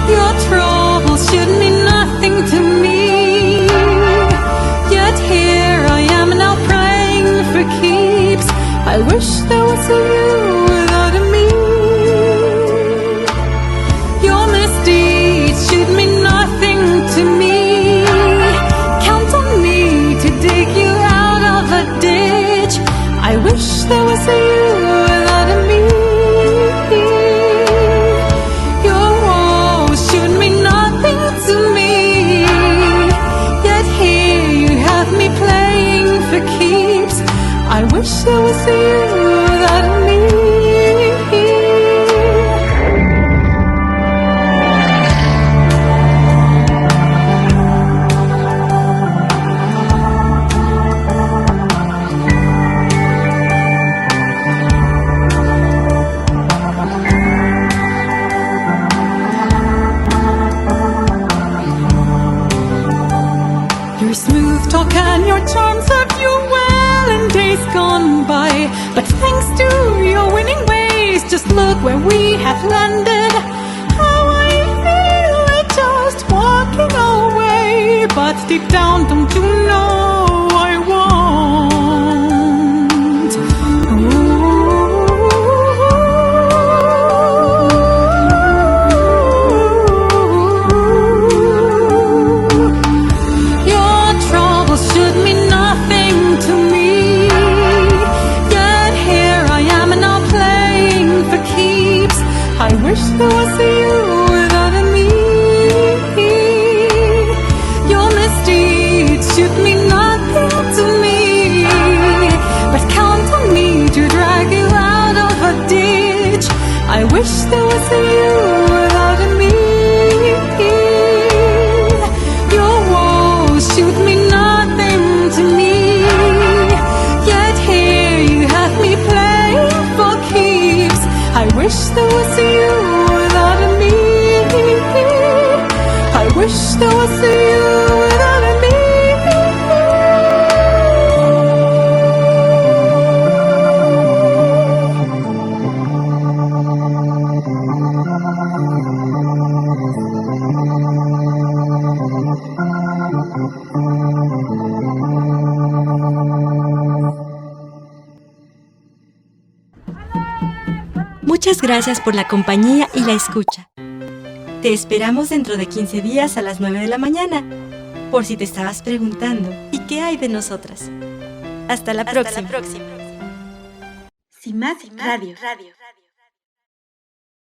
Your troubles should mean nothing to me, yet here I am now praying for keeps. I wish there was a you without a me. Your misdeeds should mean nothing to me. Count on me to dig you out of a ditch. I wish there was a you without a me. Your woes should mean nothing to me, yet here you have me playing for keeps. I wish there was a you without a me. Your smooth talk and your charms served you well in days gone by, but thanks to your winning ways, just look where we have landed. How I feel like just walking away, but deep down don't you know I won't. Your troubles should mean nothing to me, yet here I am now playing for keeps. I wish there was a you without a me. Your misdeeds should mean nothing to me, but count on me to drag you out of a ditch. I wish there was a you without a me. Your woes should mean nothing to me, yet here you have me playing for keeps. I wish there was a you without a me. I wish there was a you without a me. Muchas gracias por la compañía y la escucha. Te esperamos dentro de 15 días a las 9 de la mañana, por si te estabas preguntando, ¿y qué hay de nosotras? Hasta la próxima. Sin más Radio.